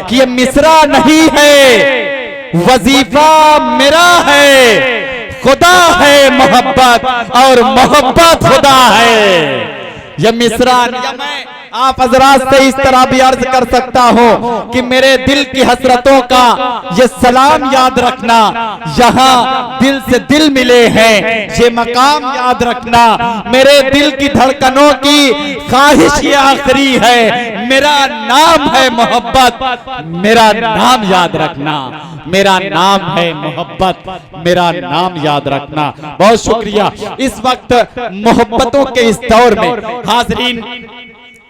कि ये मिसरा नहीं है, वजीफा मेरा है। खुदा है मोहब्बत और मोहब्बत खुदा है। ये मिसरा मैं आप हजरात से इस तरह भी अर्ज कर सकता हूँ कि मेरे दिल की हसरतों का ये सलाम याद रखना, यहाँ दिल से दिल मिले हैं ये मकाम याद रखना। मेरे दिल की धड़कनों की ख्वाहिश ये आखिरी है, मेरा नाम है मोहब्बत, मेरा नाम याद रखना। मेरा नाम है मोहब्बत, मेरा नाम याद रखना। बहुत शुक्रिया। इस वक्त मोहब्बतों के इस दौर में हाजरीन,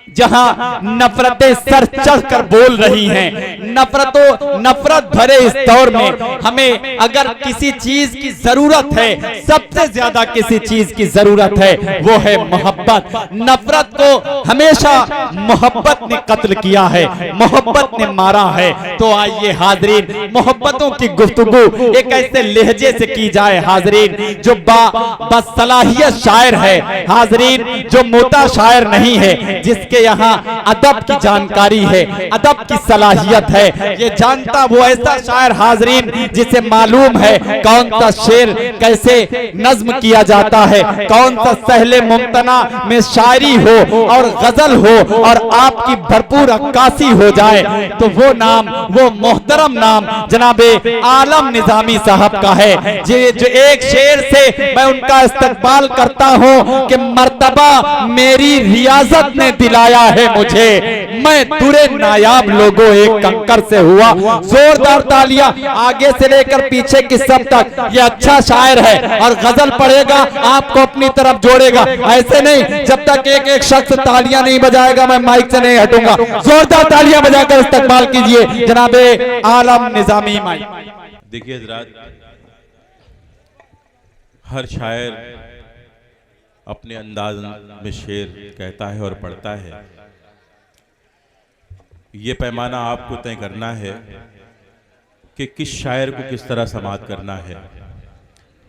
जहां नफरतें सर चढ़कर बोल रही हैं, नफरत भरे इस दौर में हमें अगर किसी चीज की जरूरत है, सबसे ज्यादा किसी चीज की जरूरत है, वो है मोहब्बत। नफरत को हमेशा मोहब्बत ने कत्ल किया है, मोहब्बत ने मारा है। तो आइए हाजरीन, मोहब्बतों की गुफ्तगू एक ऐसे लहजे से की जाए हाजरीन, जो बसलाहियत शायर है हाजरीन, जो मोटा शायर नहीं है, जिसके यहाँ अदब की जानकारी है, अदब की सलाहियत है। ये जानता वो ऐसा शायर हाजरीन जिसे मालूम है कौन सा शेर कैसे नज्म किया जाता है, कौन सा सहले मुमतना में शायरी हो और गजल हो और आपकी भरपूर अक्कासी हो जाए, तो वो नाम, वो मोहतरम नाम जनाबे आलम निजामी साहब का है। जो एक शेर से मैं उनका इस्तकबाल करता हूँ कि मर्तबा मेरी रियाजत ने दिलाया है मुझे, मैं तुरे नायाब लोगों एक कंकर से हुआ। जोरदार तालियां आगे से लेकर पीछे की सब तक। ये अच्छा शायर है और गजल पढ़ेगा, आपको अपनी तरफ जोड़ेगा। ऐसे नहीं, जब तक एक एक शख्स तालियां नहीं बजाएगा मैं माइक से नहीं हटूंगा। जोरदार तालियां बजाकर इस्तकबाल कीजिए जनाबे आलम निजामी माइक। देखिए हजरात, हर शायर अपने अंदाज में शेर कहता है और पढ़ता है। ये पैमाना आपको तय करना है कि किस शायर को किस तरह समात करना है।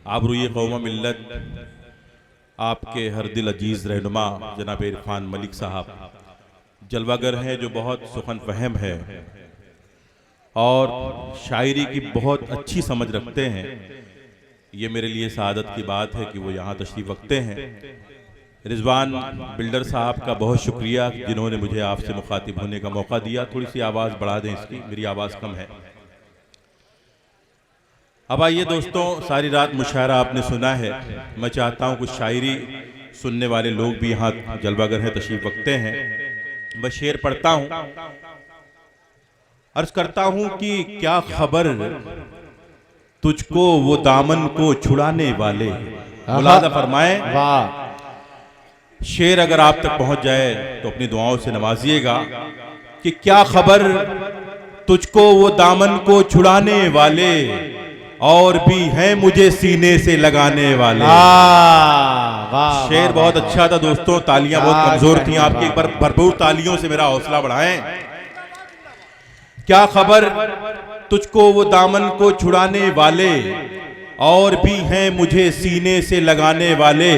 आबरूए कौम मिल्लत आपके हर दिल अजीज रहनुमा जनाब इरफान मलिक साहब जलवागर हैं, जो बहुत सुखन फहम है और शायरी की बहुत अच्छी समझ रखते हैं। ये मेरे लिए सआदत की बात है कि वो यहाँ तशरीफ़ रखते हैं। रिजवान बिल्डर साहब का बहुत शुक्रिया जिन्होंने मुझे आपसे मुखातिब होने का मौका दिया। थोड़ी सी आवाज़ बढ़ा दें इसकी, मेरी आवाज़ कम है। अब आइए दोस्तों, सारी रात मुशायरा आपने सुना है। मैं चाहता हूँ कुछ शायरी सुनने वाले लोग भी यहाँ जलवागर हैं, तशरीफ़ रखते हैं। मैं शेर पढ़ता हूँ, अर्ज करता हूँ कि क्या खबर तुझको वो दामन को छुड़ाने वाले। मुलाजा फरमाए, वाह। शेर अगर आप तक पहुंच जाए तो अपनी दुआओं से नवाजिएगा कि क्या खबर तुझको वो दामन को छुड़ाने वाले, और भी हैं मुझे सीने से लगाने वाले। शेर बहुत अच्छा था दोस्तों, तालियां बहुत कमजोर थी आपकी। एक बार भरपूर तालियों से मेरा हौसला बढ़ाएं। क्या खबर तुझको वो दामन को छुड़ाने वाले, और भी हैं मुझे सीने से लगाने वाले।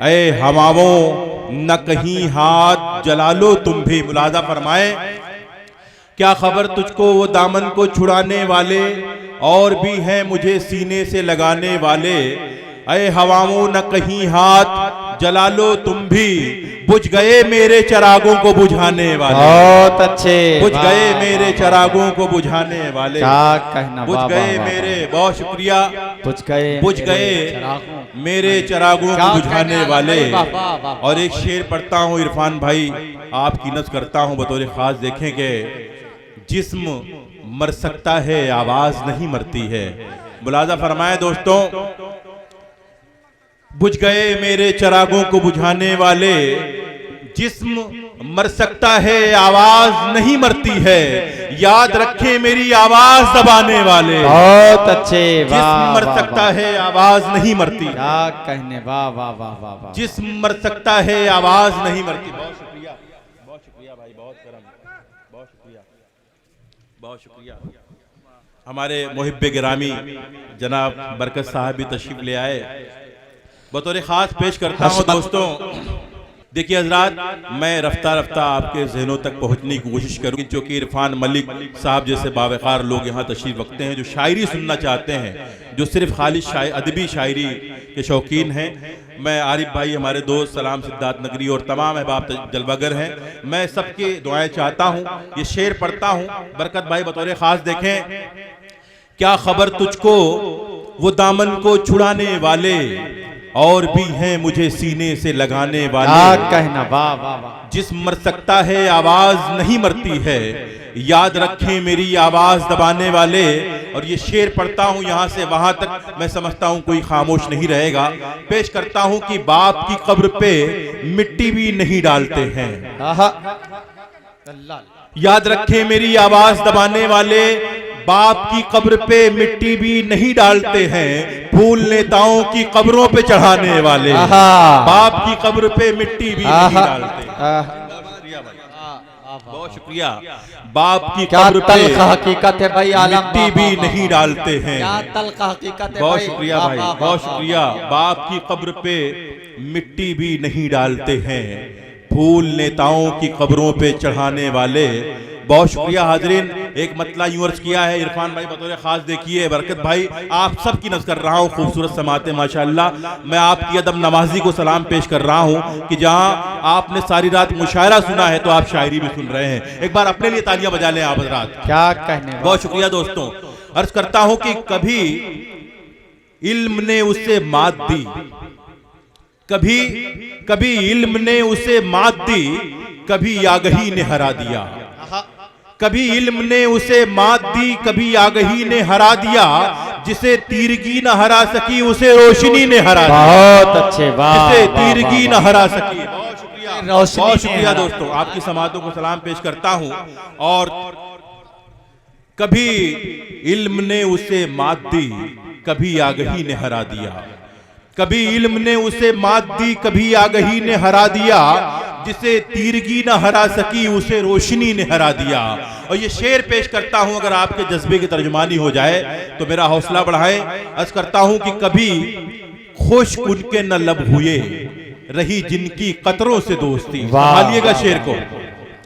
ऐ हवाओं न कहीं हाथ जला लो तुम भी। मुलाजा फरमाए, क्या खबर तुझको वो दामन को छुड़ाने वाले, और भी हैं मुझे सीने से लगाने वाले। ऐ हवाओं न कहीं हाथ जला लो तुम भी, बुझ गए मेरे चरागों को बुझाने वाले। बहुत अच्छे, बुझ गए मेरे चरागों को बुझाने वाले। क्या कहना, बुझ गए मेरे, बहुत शुक्रिया, बुझ गए मेरे चरागों को बुझाने वाले। और एक शेर पढ़ता हूँ इरफान भाई, आपकी नज़्म करता हूँ बतौर खास। देखेंगे, जिस्म मर सकता है आवाज नहीं मरती है। मुलाजा फरमाए दोस्तों, बुझ गए मेरे चरागों को बुझाने वाले। जिस्म मर सकता है आवाज नहीं मरती है, याद रखें मेरी आवाज दबाने वाले। बहुत अच्छे, जिस्म मर सकता है आवाज नहीं मरती। क्या कहने, वाह वाह वाह वाह। जिस्म मर सकता है आवाज नहीं मरती। बहुत शुक्रिया, बहुत शुक्रिया भाई, बहुत करम, बहुत शुक्रिया, बहुत शुक्रिया। हमारे मुहिब्बे गिरामी जनाब बरकत साहब भी तशरीफ ले आए, बतौर खास पेश करता हूँ दोस्तों। देखिए हजरात, मैं रफ्ता रफ्ता आपके जहनों तक पहुंचने की कोशिश करूँगी, क्योंकि इरफान मलिक साहब जैसे बावकार लोग यहाँ तशरीफ रखते हैं जो शायरी सुनना चाहते हैं, जो सिर्फ खाली अदबी शायरी के शौकीन हैं। मैं आरिफ भाई, हमारे दोस्त सलाम सिद्धार्थ नगरी और तमाम अहबाब जलवागर हैं, मैं सबके दुआएं चाहता हूँ। ये शेर पढ़ता हूँ, बरकत भाई बतौर ख़ास देखें। क्या खबर तुझको वो दामन को छुड़ाने वाले, और भी हैं मुझे सीने से लगाने वाले। क्या कहना, वाह वाह वाह। जिस मर सकता है आवाज नहीं मरती है, याद रखें मेरी आवाज दबाने वाले। और ये शेर पढ़ता हूँ यहाँ से वहां तक, मैं समझता हूँ कोई खामोश नहीं रहेगा। पेश करता हूँ कि बाप की कब्र पे मिट्टी भी नहीं डालते हैं, याद रखें मेरी आवाज दबाने वाले। बाप की कब्र पे मिट्टी भी नहीं डालते हैं, फूल नेताओं की कब्रों पे चढ़ाने वाले। बाप की कब्र पे मिट्टी भी नहीं डालते। बहुत शुक्रिया। बाप की कब्र पे हकीकत है भाई, मिट्टी भी नहीं डालते हैं। क्या तल्ख हकीकत है। बहुत शुक्रिया भाई, बहुत शुक्रिया। बाप की कब्र पे मिट्टी भी नहीं डालते हैं, फूल नेताओं की कब्रों पे चढ़ाने वाले। बहुत शुक्रिया हाजरीन। एक मतला यूं अर्ज किया है इरफान भाई बतौर खास, देखिए बरकत भाई आप सब की नज़र कर रहा हूँ, खूबसूरत समाते माशाअल्लाह। मैं आपकी अदब नवाजी को सलाम पेश कर रहा हूँ कि जहाँ आपने सारी रात मुशायरा सुना है तो आप शायरी भी सुन रहे हैं। एक बार अपने लिए तालियां बजा लें आप हजरात। क्या कहने। बहुत शुक्रिया दोस्तों। अर्ज करता हूँ कि कभी इल्म ने उसे मात दी, कभी इल्म ने उसे मात दी, कभी आगही ने हरा दिया। कभी इल्म ने उसे मात दी, कभी आगही ने हरा दिया। जिसे तीरगी न हरा सकी उसे रोशनी ने हरा दिया। बहुत अच्छे, जिसे तीरगी न हरा सकी। बहुत शुक्रिया, रोशनी बहुत शुक्रिया दोस्तों। आपकी समातों को सलाम पेश करता हूं। और कभी इल्म ने उसे मात दी, कभी आगही ने हरा दिया। कभी इल्म ने उसे मात दी, कभी आगही ने हरा दिया। जिसे तीरगी न हरा सकी उसे रोशनी ने हरा दिया। और ये शेर पेश करता हूं, अगर आपके जज्बे की तर्जुमानी हो जाए तो मेरा हौसला बढ़ाएं। अर्ज करता हूं कि कभी खुश्क उनके न लब हुए, रही जिनकी कतरों से दोस्ती। संभालिएगा शेर को।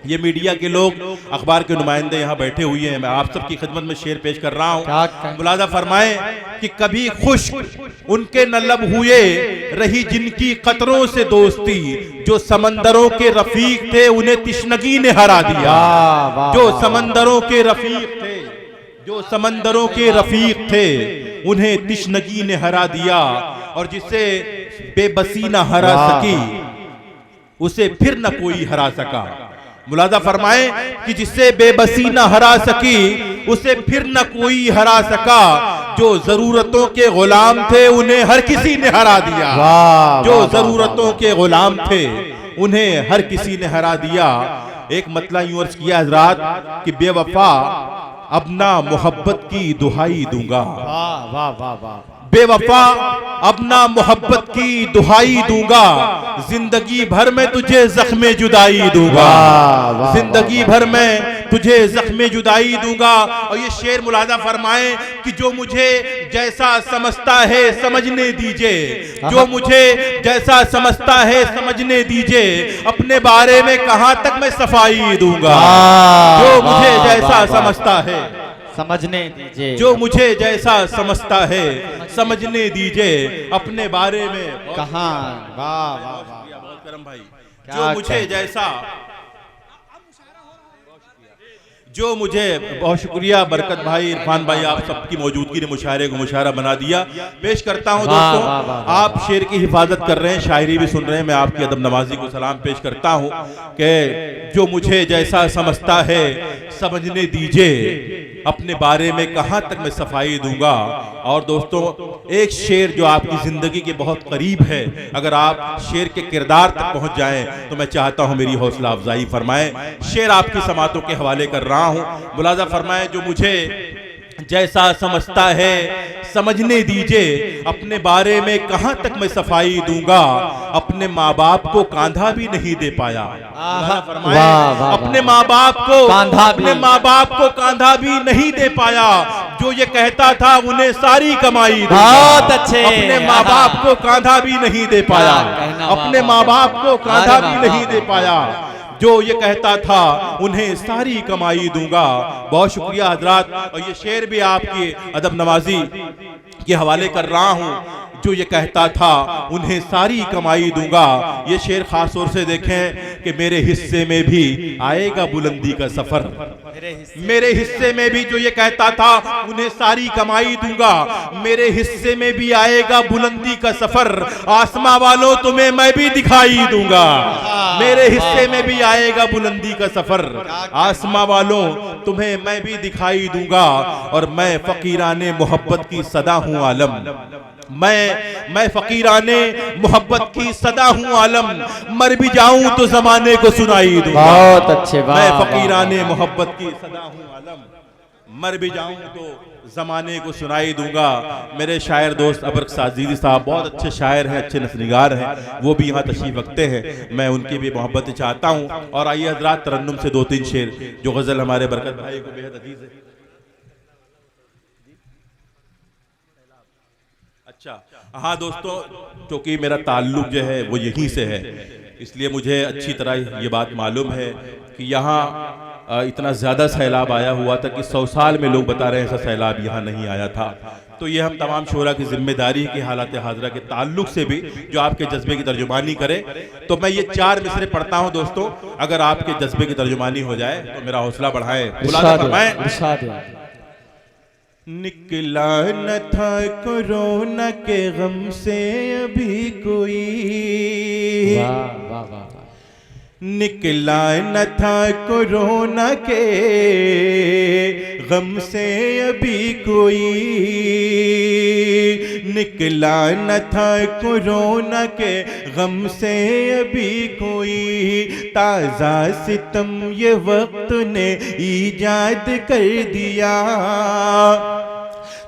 ये मीडिया के लोग, अखबार के नुमाइंदे यहाँ बैठे हुए हैं, मैं आप सबकी खिदमत में शेर पेश कर रहा हूँ। मुलाजा फरमाएं कि कभी खुश्क उनके न लब हुए, रही जिनकी कतरों से दोस्ती। जो समंदरों के रफीक थे उन्हें तिश्नगी ने हरा दिया। जो समंदरों के रफीक थे, जो समंदरों के रफीक थे, उन्हें तिश्नगी ने हरा दिया। और जिसे बेबसी न हरा सकी उसे फिर न कोई हरा सका। मुलाजा फरमाए कि जिससे बेबसी न हरा सकी उसे फिर न कोई हरा सका। जो जरूरतों के गुलाम थे उन्हें हर किसी ने हरा दिया। जो जरूरतों के गुलाम थे उन्हें हर किसी ने हरा दिया। एक मतला यूं अर्ज किया हजरात कि बेवफा अब ना मोहब्बत की दुहाई दूंगा। बेवफा अब ना मोहब्बत की दुहाई दूंगा। जिंदगी भर में तुझे जख्मे जुदाई दूंगा। जिंदगी भर में तुझे जख्मे जुदाई दूंगा। और ये शेर मुलाजा फरमाएं कि जो मुझे जैसा समझता है समझने दीजिए। जो मुझे जैसा समझता है समझने दीजिए। अपने बारे में कहां तक मैं सफाई दूंगा। जो मुझे जैसा समझता है समझने दीजिए। जो मुझे जैसा समझता है समझने दीजिए। अपने बारे में कहां। वाह वाह बहुत करम भाई। जो मुझे जैसा, जो मुझे, बहुत शुक्रिया बरकत भाई, इरफान भाई, आप सबकी मौजूदगी ने मुशायरे को मुशायरा बना दिया। पेश करता हूं दोस्तों, आप शेर की हिफाजत कर रहे हैं, शायरी भी सुन रहे हैं। मैं आपकी अदब नवाजी को सलाम पेश करता हूं कि जो मुझे जैसा समझता है समझने दीजिए। अपने बारे में कहां तक मैं सफाई दूंगा। और दोस्तों एक शेर जो आपकी जिंदगी के बहुत करीब है, अगर आप शेर के किरदार तक पहुंच जाएं तो मैं चाहता हूं मेरी हौसला अफजाई फरमाएं। शेर आपकी समातों के हवाले कर रहा हूं। मुलाजा फरमाएं, जो मुझे जैसा समझता है समझने दीजिए, अपने बारे में कहां तक मैं सफाई दूंगा, अपने माँ बाप को कांधा भी नहीं दे पाया। फरमाए अपने माँ बाप को कांधा भी नहीं दे पाया। जो ये कहता था उन्हें सारी कमाई बहुत अच्छे, अपने माँ बाप को कांधा भी नहीं दे पाया, अपने माँ बाप को कांधा भी नहीं दे पाया। जो ये कहता था उन्हें सारी कमाई दूंगा। बहुत शुक्रिया हजरात। और ये शेर भी आपकी अदब नवाजी के हवाले कर रहा हूं। जो ये कहता था उन्हें सारी कमाई दूंगा, ये शेर खास तौर से देखें कि मेरे हिस्से में भी आएगा बुलंदी का सफर। मेरे हिस्से में भी जो ये कहता था उन्हें सारी कमाई दूंगा, मेरे हिस्से में भी आएगा बुलंदी का सफर। आसमां वालों तुम्हें मैं भी दिखाई दूंगा, मेरे हिस्से में भी आएगा बुलंदी का सफर। आसमां वालों तुम्हें मैं भी दिखाई दूंगा। और मैं फकीराने मोहब्बत की सदा हूं आलम, मैं फकीराने मोहब्बत की सदा हूं आलम। मर भी जाऊं तो जमाने को सुनाई दूंगा। बहुत अच्छे, मैं फकीराने मोहब्बत की सदा हूं आलम, मर भी जाऊं तो जमाने को सुनाई दूंगा। मेरे शायर दोस्त अबरक साजीदी साहब बहुत अच्छे शायर हैं, अच्छे नस्निगार हैं, वो भी यहाँ तशरीफ रखते हैं। मैं उनकी भी मोहब्बत चाहता हूँ। और आइए हजरात तरन्नुम से 2-3 शेर जो गजल हमारे बरकत भाई को बेहद अजीज है। अच्छा हाँ दोस्तों, क्योंकि मेरा ताल्लुक जो है वो यहीं से है, इसलिए मुझे अच्छी तरह ये बात मालूम है कि यहाँ इतना ज़्यादा सैलाब आया हुआ था कि 100 साल में लोग बता रहे हैं ऐसा सैलाब यहाँ नहीं आया था। तो ये हम तमाम शोरा की जिम्मेदारी की हालात हाजरा के ताल्लुक से भी जो आपके जज्बे की तर्जुमानी करे। तो मैं ये 4 मिसरे पढ़ता हूँ दोस्तों, अगर आपके जज्बे की तर्जुमानी हो जाए तो मेरा हौसला बढ़ाए। निकला न था कोरोना के गम से अभी कोई, निकला न था कोरोना के गम से अभी कोई, निकला न था कोरोना के गम से अभी कोई। ताज़ा सितम ये वक्त ने ईजाद कर दिया,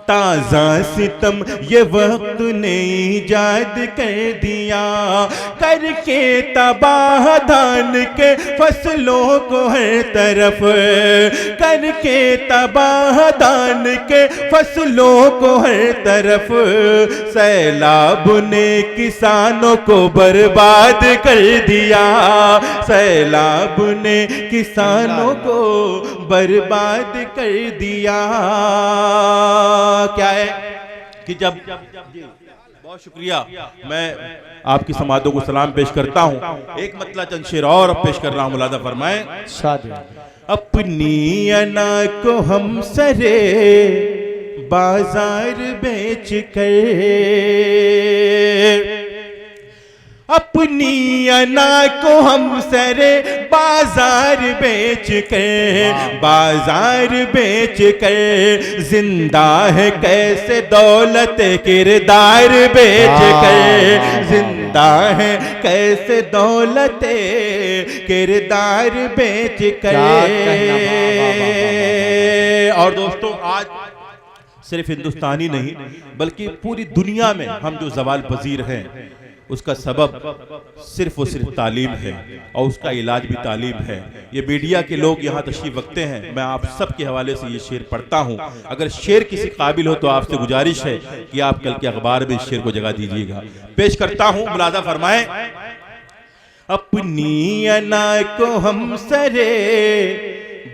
ताज़ा सितम ये वक्त ने ईजाद कर दिया। करके तबाह धान के फसलों को हर तरफ, करके तबाह धान के फसलों को हर तरफ। सैलाब ने किसानों को बर्बाद कर दिया, सैलाब ने किसानों को बर्बाद कर दिया। क्या है कि जब बहुत शुक्रिया, मैं आपकी समातों को सलाम पेश करता हूँ। एक मतलब चंद शेर और पेश कर रहा हूँ, मुलादा फरमाएं। अपनी अना को हम सरे बाजार बेच कर, अपनी अना को हम सरे बाजार बेच कर, बाजार बेच कर। जिंदा है कैसे दौलत किरदार बेच कर, जिंदा है कैसे दौलत किरदार बेच कर। और दोस्तों आज सिर्फ हिंदुस्तानी नहीं बल्कि पूरी दुनिया में हम जो ज़वाल पजीर हैं उसका सबब सिर्फ और सिर्फ तालीम है और उसका इलाज भी तालीम है। ये मीडिया के लोग यहाँ तशरीफ रखते हैं, मैं आप सब के हवाले से ये शेर पढ़ता हूँ। अगर शेर किसी काबिल हो तो आपसे गुजारिश है कि आप कल के अखबार में इस शेर को जगह दीजिएगा। पेश करता हूँ, मुलादा फरमाएं। अपनी अना को हम सरे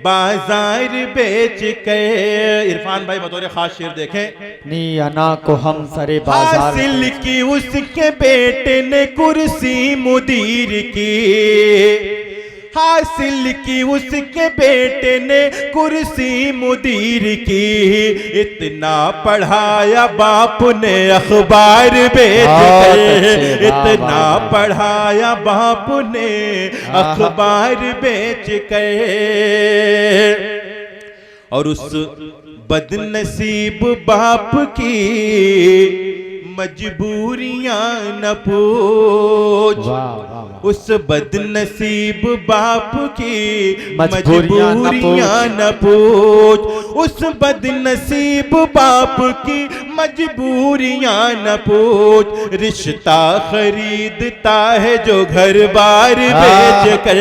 बाजार बेच कर। इरफान भाई बतौर खास शेर देखें। नी अना को हम सरे बाजार हासिल की उसके बेटे ने कुर्सी मुदीर की, हासिल की उसके बेटे ने कुर्सी मुदीर की। इतना पढ़ाया बाप ने अखबार बेच कर, इतना पढ़ाया बाप ने अखबार बेच कर। और उस बदनसीब बाप की मजबूरियां न पूछ, उस बदनसीब बाप की मजबूरियां न पूछ। उस बदनसीब बाप की मजबूरियां न पूछ। रिश्ता खरीदता है जो घर बार बेच कर,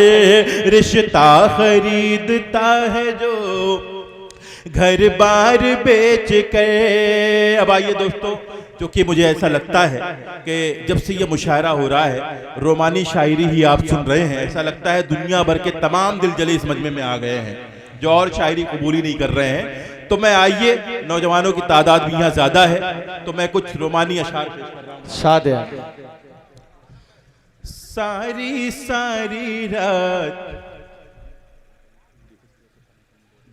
रिश्ता खरीदता है जो घर बार बेच कर। अब आइए दोस्तों, क्योंकि मुझे ऐसा लगता है कि जब से ये मुशायरा हो रहा है, रोमानी शायरी ही आप सुन रहे हैं, ऐसा लगता है दुनिया भर के तमाम दिल जले इस मजमे में आ गए हैं जो और शायरी कबूल ही नहीं कर रहे हैं। तो मैं आइए, नौजवानों की तादाद भी यहाँ ज्यादा है, तो मैं कुछ रोमानी अशार पेश कर रहा हूँ। शादिया सारी सारी रात,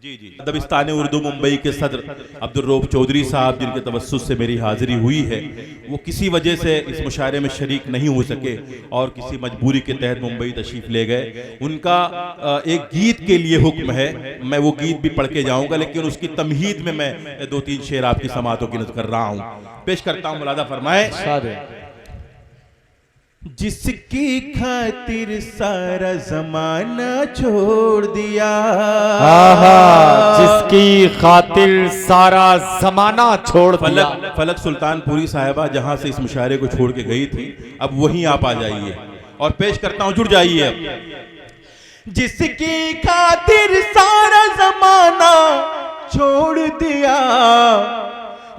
जी जी, दबिस्तान उर्दू मुंबई के सदर अब्दुल रऊफ चौधरी साहब, जिनके तवस्सुस से मेरी हाजिरी हुई है, वो किसी वजह से इस मुशायरे में शरीक नहीं हो सके और किसी मजबूरी के तहत मुंबई तशरीफ ले गए। उनका एक गीत के लिए हुक्म है, मैं वो गीत भी पढ़ के जाऊंगा, लेकिन उसकी तमहीद में मैं 2-3 शेर आपकी समातों की नज़र कर रहा हूँ, पेश करता हूँ। मुलादा फरमाए। जिसकी खातिर सारा जमाना छोड़ दिया, जिसकी खातिर सारा जमाना छोड़ दिया। फलक सुल्तानपुरी साहिबा जहां से इस मुशायरे को छोड़ के गई थी, अब वहीं आप आ जाइए और पेश करता हूं, जुड़ जाइए अब। जिसकी खातिर सारा जमाना छोड़ दिया,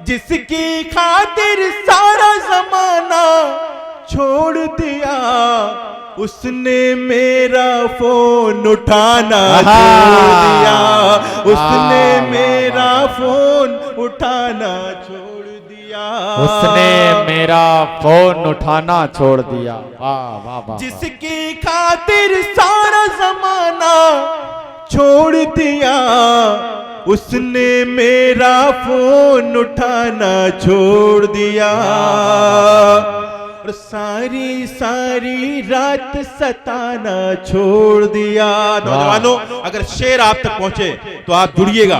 जिसकी खातिर सारा जमाना छोड़ दिया, उसने मेरा फोन उठाना छोड़ दिया, उसने मेरा फोन उठाना छोड़ दिया, उसने मेरा फोन उठाना छोड़ दिया। वाह वाह वाह। जिसकी खातिर सारा जमाना छोड़ दिया, उसने मेरा फोन उठाना छोड़ दिया, और सारी सारी रात सताना छोड़ दिया। नौजवानों, अगर शेर आप तक पहुंचे तो आप जुड़िएगा।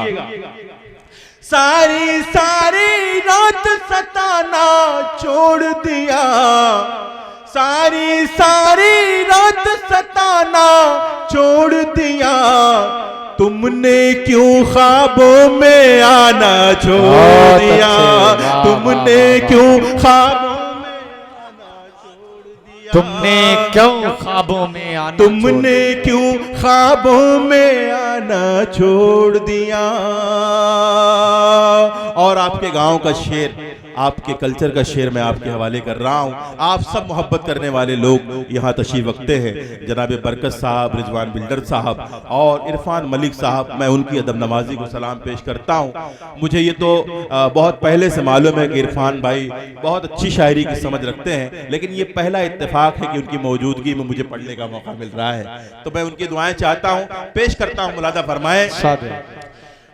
सारी सारी रात सताना छोड़ दिया, सारी सारी रात सताना छोड़ दिया, तुमने क्यों ख्वाबों में आना छोड़ दिया, तुमने क्यों ख्वाबों, तुमने क्यों ख्वाबों में आना, तुमने क्यों ख्वाबों में आना छोड़ दिया। और आपके गांव का शेर, आपके कल्चर का शेर मैं आपके हवाले कर रहा हूं। आप सब मोहब्बत करने वाले लोग यहाँ तशरीफ रखते हैं, जनाब बरकत साहब, रिजवान बिल्डर साहब और इरफान मलिक साहब, मैं उनकी अदब नवाजी को सलाम पेश करता हूँ। मुझे ये तो बहुत पहले से मालूम है कि इरफान भाई बहुत अच्छी शायरी की समझ रखते हैं, लेकिन ये पहला इत्तेफाक है कि उनकी मौजूदगी में मुझे पढ़ने का मौका मिल रहा है, तो मैं उनकी दुआएं चाहता हूँ, पेश करता हूँ। मुलादा फरमाए।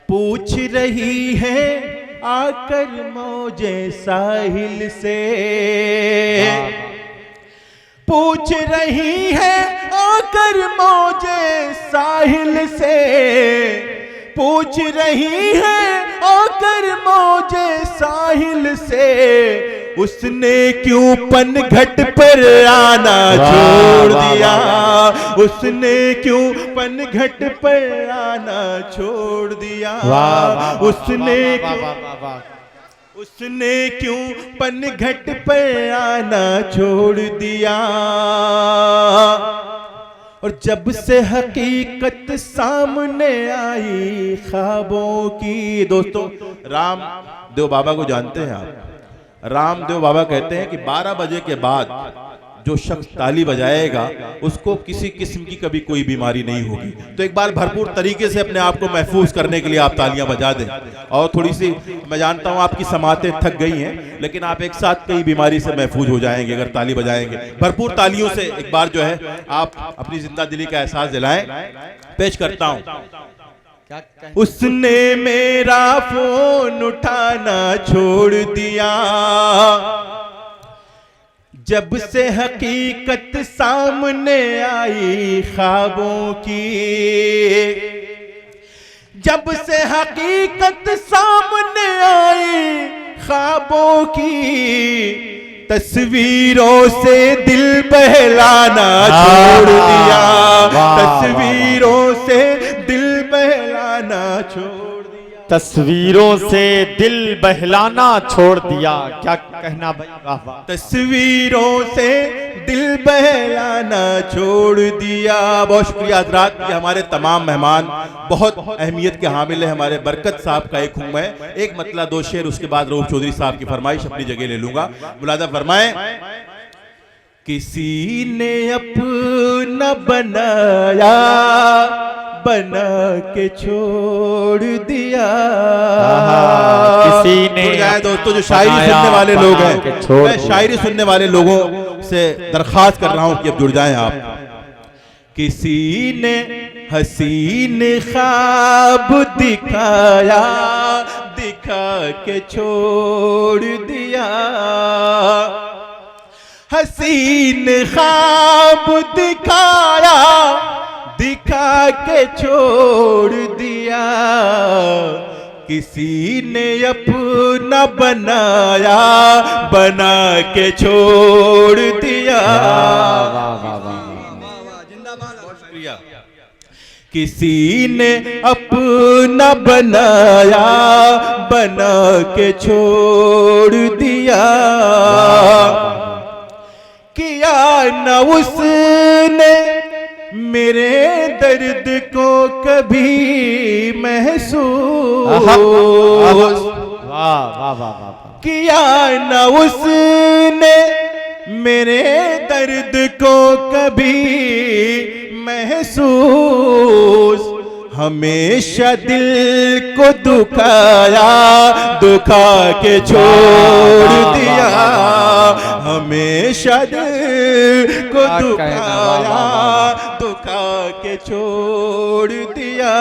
पूछ रही है आकर मौजे साहिल से, पूछ रही है आकर मौजे साहिल से, पूछ रही है आकर मौजे साहिल से, उसने क्यों पनघट पर आना छोड़ दिया, उसने क्यों पनघट पर आना छोड़ दिया, उसने क्यों पनघट पर आना छोड़ दिया। और जब से हकीकत सामने आई ख्वाबों की। दोस्तों, रामदेव बाबा को जानते हैं आप? रामदेव बाबा कहते हैं कि 12 बजे के बाद जो शख्स ताली बजाएगा उसको किसी किस्म की कभी कोई बीमारी नहीं होगी। तो एक बार भरपूर तरीके से अपने आप को महफूज करने के लिए आप तालियां बजा दें। और थोड़ी सी, मैं जानता हूं आपकी समातें थक गई हैं, लेकिन आप एक साथ कई बीमारी से महफूज हो जाएंगे अगर ताली बजाएंगे। भरपूर तालियों से एक बार जो है आप अपनी जिंदा दिली का एहसास दिलाएं। पेश करता हूं। उसने मेरा फोन उठाना छोड़ दिया, जब से हकीकत सामने आई ख्वाबों की, जब से हकीकत सामने आई ख्वाबों की, तस्वीरों से दिल बहलाना छोड़ दिया, तस्वीरों से दिल बहलाना छोड़ दिया, तस्वीरों से दिल बहलाना छोड़ दिया। क्या कहना भाई, वाह वाह। तस्वीरों से दिल बहलाना छोड़ दिया। बहुत शुक्रिया हजरात, ये हमारे तमाम मेहमान बहुत अहमियत के हामिल है। हमारे बरकत साहब का एक हूँ मैं, एक मतला दो शेर, उसके बाद रऊफ चौधरी साहब की फरमाइश अपनी जगह ले लूंगा। मुलादा फरमाएं। किसी ने अपना बनाया, बना के छोड़ दिया। किसी ने दोस्तों जो शायरी सुनने वाले लोग हैं, मैं शायरी सुनने वाले लोगों से दरख्वास्त कर रहा हूं कि अब जुड़ जाएं आप। किसी ने हसीन ख्वाब दिखाया, दिखा के छोड़ दिया। हसीन ख्वाब दिखाया, दिखा के छोड़ दिया। किसी ने अपना बनाया, बना के छोड़ दिया। किसी ने अपना बनाया, बना के छोड़ दिया। किया न उसने मेरे दर्द को कभी महसूस। किया न उसने मेरे दर्द को कभी महसूस। हमेशा दिल को दुखाया, दुखा के छोड़ दिया। हमेशा दिल को दुखाया, दुखा के छोड़ दिया।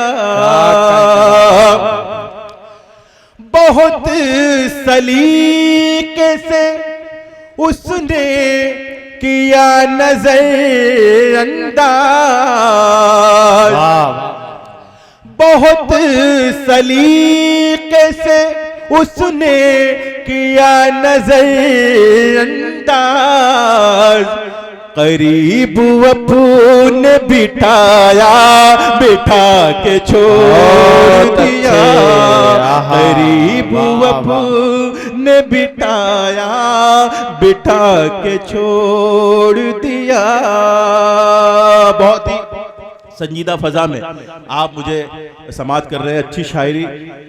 बहुत सलीके से उसने किया नजर अंदाज। बहुत सलीके से उसने किया नजर अंदाज। करीब अपने बिठाया, बिठा के छोड़ दिया। करीब अपने बिठाया, बिठा के छोड़ दिया। बहुत ही संजीदा फजा में आप मुझे समात कर रहे हैं। अच्छी शायरी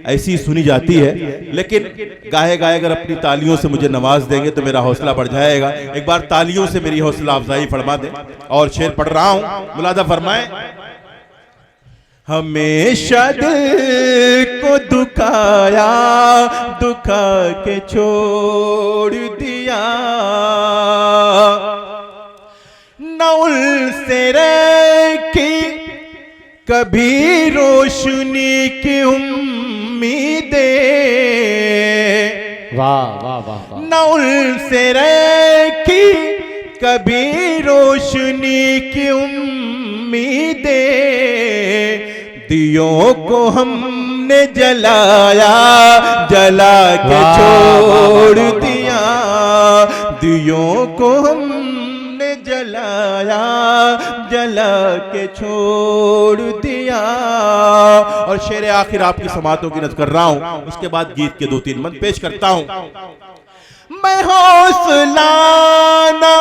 ऐसी सुनी जाती है, लेकिन गाए गाए अगर अपनी तालियों से मुझे नवाज देंगे तो मेरा हौसला बढ़ जाएगा। एक बार तालियों से मेरी हौसला अफजाई फरमा दें। और शेर पढ़ रहा हूं, मुलादा फरमाएं। हमेशा दिल को दुखाया, दुखा के छोड़ दिया। नौल से रखी कभी रोशनी की उम्मीदें। वाह वाह वाह। नौल से रखी कभी रोशनी की उम्मीदें। दियों को हमने जलाया, जला के छोड़ दिया। दियों को हमने जलाया, जला के छोड़ दिया। और शेर आखिर आपकी समातों की नज़र कर रहा हूं, उसके बाद गीत के 2-3 मंद पेश करता हूं। मैं हौसला ना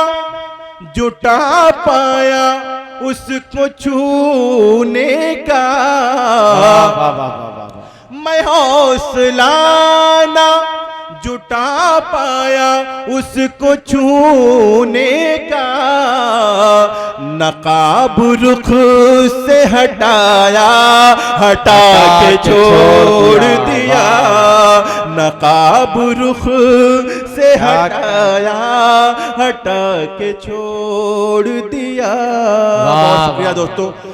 जुटा पाया उसको छूने का। मैं हौसला ना जुटा पाया उसको छूने का। नकाब रुख से हटाया, हटा के छोड़ दिया। नकाब रुख से हटाया, हटा के छोड़ दिया। बहुत शुक्रिया दोस्तों।